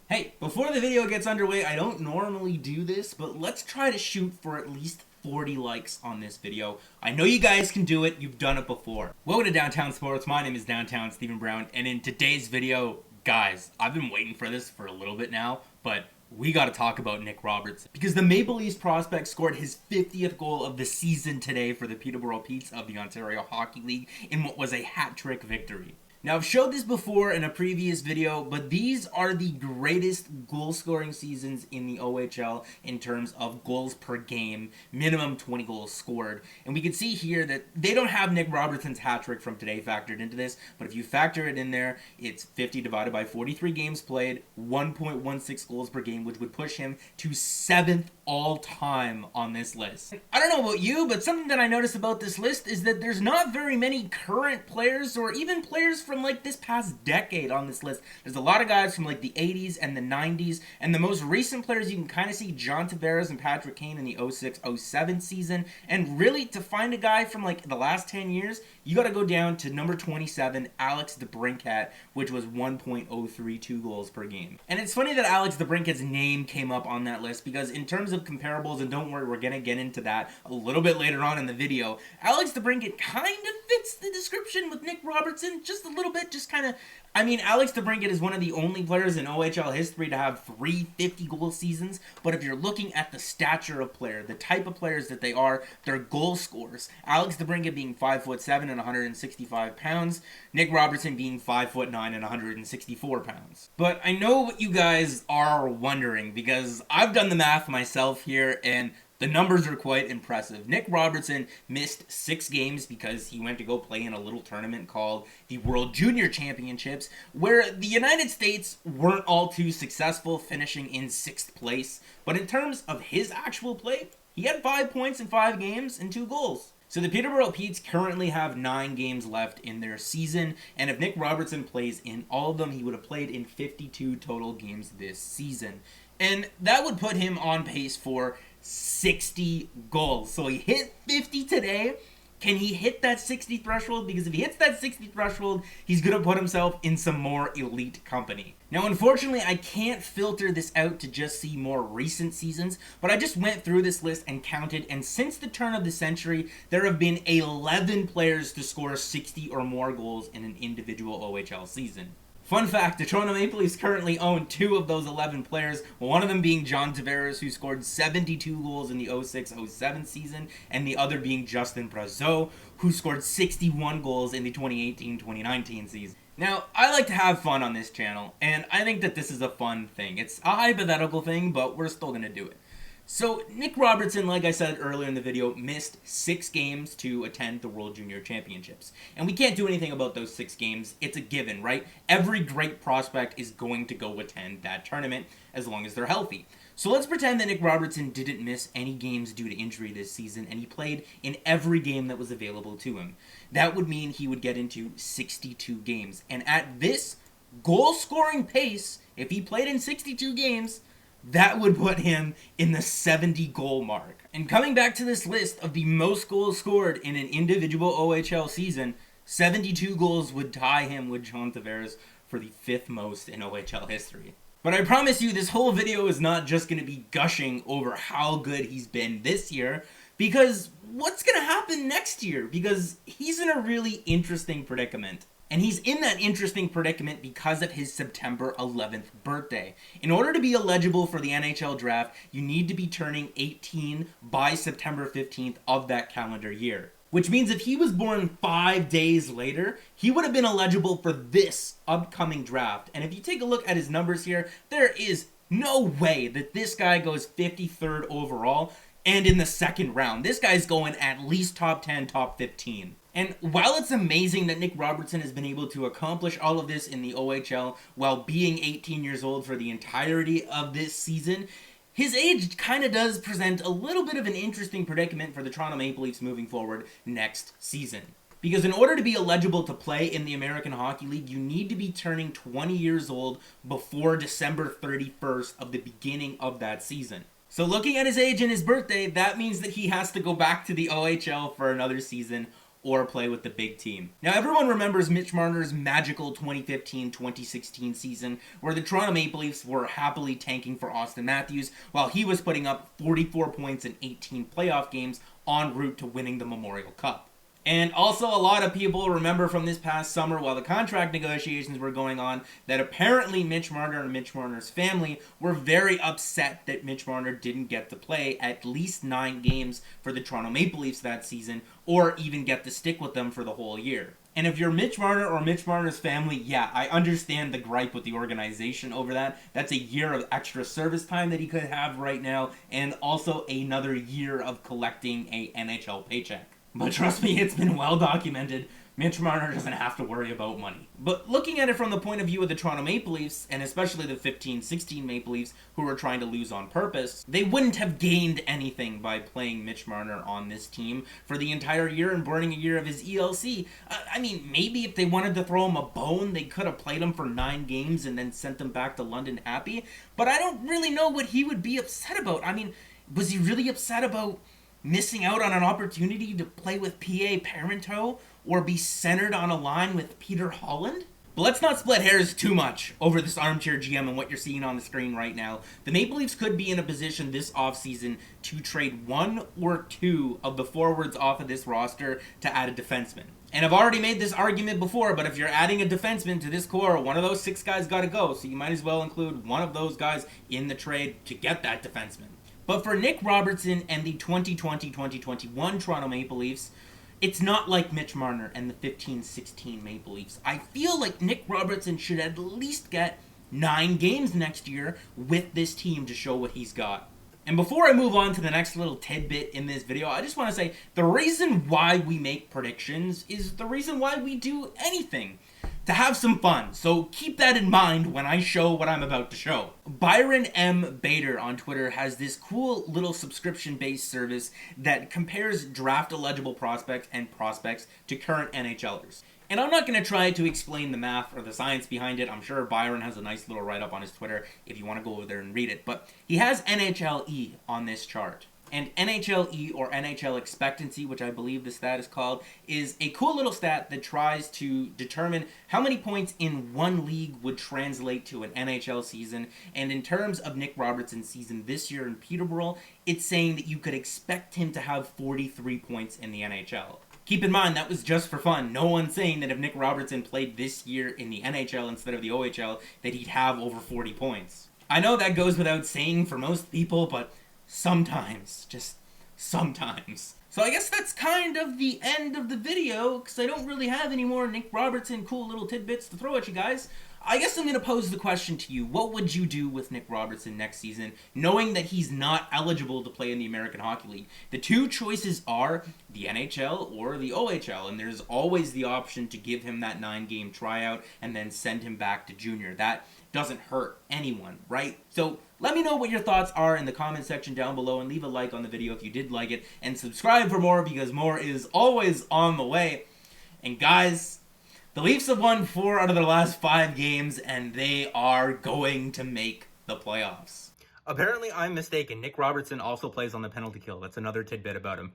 Hey, before the video gets underway, I don't normally do this, but let's try to shoot for at least 40 likes on this video. I know you guys can do it, you've done it before. Welcome to Downtown Sports, my name is Downtown Stephen Brown, and in today's video, guys, I've been waiting for this for a little bit now, but we gotta talk about Nick Robertson. Because the Maple Leafs prospect scored his 50th goal of the season today for the Peterborough Petes of the Ontario Hockey League in what was a hat-trick victory. Now, I've showed this before in a previous video, but these are the greatest goal-scoring seasons in the OHL in terms of goals per game, minimum 20 goals scored. And we can see here that they don't have Nick Robertson's hat trick from today factored into this, but if you factor it in there, it's 50 divided by 43 games played, 1.16 goals per game, which would push him to 7th all-time on this list. I don't know about you, but something that I noticed about this list is that there's not very many current players or even players from like this past decade on this list. There's a lot of guys from like the 80s and the 90s, and the most recent players you can kind of see John Tavares and Patrick Kane in the 06-07 season, and really to find a guy from like the last 10 years, you got to go down to number 27, Alex DeBrincat, which was 1.032 goals per game. And it's funny that Alex DeBrincat's name came up on that list because in terms of comparables, and don't worry, we're going to get into that a little bit later on in the video, Alex DeBrincat kind of fits the description with Nick Robertson just a little bit, just kind of. I mean, Alex DeBrincat is one of the only players in OHL history to have 350 goal seasons, but if you're looking at the stature of player, the type of players that they are, they're goal scorers. Alex DeBrincat being 5'7" and 165 pounds, Nick Robertson being 5'9" and 164 pounds. But I know what you guys are wondering, because I've done the math myself here, and the numbers are quite impressive. Nick Robertson missed 6 games because he went to go play in a little tournament called the World Junior Championships, where the United States weren't all too successful, finishing in 6th place. But in terms of his actual play, he had 5 points in 5 games and 2 goals. So the Peterborough Petes currently have 9 games left in their season, and if Nick Robertson plays in all of them, he would have played in 52 total games this season. And that would put him on pace for 60 goals. So he hit 50 today. Can he hit that 60 threshold? Because if he hits that 60 threshold, he's going to put himself in some more elite company. Now, unfortunately, I can't filter this out to just see more recent seasons, but I just went through this list and counted, and since the turn of the century, there have been 11 players to score 60 or more goals in an individual OHL season. Fun fact, the Toronto Maple Leafs currently own 2 of those 11 players, one of them being John Tavares, who scored 72 goals in the 06-07 season, and the other being Justin Brazeau, who scored 61 goals in the 2018-2019 season. Now, I like to have fun on this channel, and I think that this is a fun thing. It's a hypothetical thing, but we're still going to do it. So, Nick Robertson, like I said earlier in the video, missed 6 games to attend the World Junior Championships. And we can't do anything about those 6 games. It's a given, right? Every great prospect is going to go attend that tournament as long as they're healthy. So let's pretend that Nick Robertson didn't miss any games due to injury this season, and he played in every game that was available to him. That would mean he would get into 62 games. And at this goal-scoring pace, if he played in 62 games, that would put him in the 70 goal mark. And coming back to this list of the most goals scored in an individual OHL season, 72 goals would tie him with John Tavares for the 5th most in OHL history. But I promise you, this whole video is not just going to be gushing over how good he's been this year, because what's going to happen next year? Because he's in a really interesting predicament. And he's in that interesting predicament because of his September 11th birthday. In order to be eligible for the NHL draft, you need to be turning 18 by September 15th of that calendar year. Which means if he was born 5 days later, he would have been eligible for this upcoming draft. And if you take a look at his numbers here, there is no way that this guy goes 53rd overall and in the 2nd round. This guy's going at least top 10, top 15. And while it's amazing that Nick Robertson has been able to accomplish all of this in the OHL while being 18 years old for the entirety of this season, his age kind of does present a little bit of an interesting predicament for the Toronto Maple Leafs moving forward next season. Because in order to be eligible to play in the American Hockey League, you need to be turning 20 years old before December 31st of the beginning of that season. So looking at his age and his birthday, that means that he has to go back to the OHL for another season, or play with the big team. Now, everyone remembers Mitch Marner's magical 2015-2016 season, where the Toronto Maple Leafs were happily tanking for Austin Matthews, while he was putting up 44 points in 18 playoff games en route to winning the Memorial Cup. And also, a lot of people remember from this past summer, while the contract negotiations were going on, that apparently Mitch Marner and Mitch Marner's family were very upset that Mitch Marner didn't get to play at least 9 games for the Toronto Maple Leafs that season, or even get to stick with them for the whole year. And if you're Mitch Marner or Mitch Marner's family, yeah, I understand the gripe with the organization over that. That's a year of extra service time that he could have right now, and also another year of collecting a NHL paycheck. But trust me, it's been well documented. Mitch Marner doesn't have to worry about money. But looking at it from the point of view of the Toronto Maple Leafs, and especially the 15-16 Maple Leafs, who were trying to lose on purpose, they wouldn't have gained anything by playing Mitch Marner on this team for the entire year and burning a year of his ELC. I mean, maybe if they wanted to throw him a bone, they could have played him for 9 games and then sent him back to London happy. But I don't really know what he would be upset about. I mean, was he really upset about missing out on an opportunity to play with P.A. Parento or be centered on a line with Peter Holland? But let's not split hairs too much over this armchair GM and what you're seeing on the screen right now. The Maple Leafs could be in a position this offseason to trade 1 or 2 of the forwards off of this roster to add a defenseman. And I've already made this argument before, but if you're adding a defenseman to this core, one of those 6 guys got to go, so you might as well include one of those guys in the trade to get that defenseman. But for Nick Robertson and the 2020-2021 Toronto Maple Leafs, it's not like Mitch Marner and the 15-16 Maple Leafs. I feel like Nick Robertson should at least get 9 games next year with this team to show what he's got. And before I move on to the next little tidbit in this video, I just want to say the reason why we make predictions is the reason why we do anything. To have some fun, so keep that in mind when I show what I'm about to show. Byron M. Bader on Twitter has this cool little subscription-based service that compares draft-eligible prospects and prospects to current NHLers. And I'm not going to try to explain the math or the science behind it. I'm sure Byron has a nice little write-up on his Twitter if you want to go over there and read it. But he has NHLE on this chart. And NHLE, or NHL expectancy, which I believe the stat is called, is a cool little stat that tries to determine how many points in one league would translate to an NHL season. And in terms of Nick Robertson's season this year in Peterborough, it's saying that you could expect him to have 43 points in the NHL. Keep in mind, that was just for fun. No one's saying that if Nick Robertson played this year in the NHL instead of the OHL, that he'd have over 40 points. I know that goes without saying for most people, but sometimes, just sometimes. So I guess that's kind of the end of the video, because I don't really have any more Nick Robertson cool little tidbits to throw at you guys. I guess I'm going to pose the question to you. What would you do with Nick Robertson next season, knowing that he's not eligible to play in the American Hockey League? The 2 choices are the NHL or the OHL, and there's always the option to give him that 9-game tryout and then send him back to junior. That doesn't hurt anyone, right? So let me know what your thoughts are in the comment section down below, and leave a like on the video if you did like it, and subscribe for more, because more is always on the way. And guys, the Leafs have won 4 out of their last 5 games, and they are going to make the playoffs. Apparently, I'm mistaken. Nick Robertson also plays on the penalty kill. That's another tidbit about him.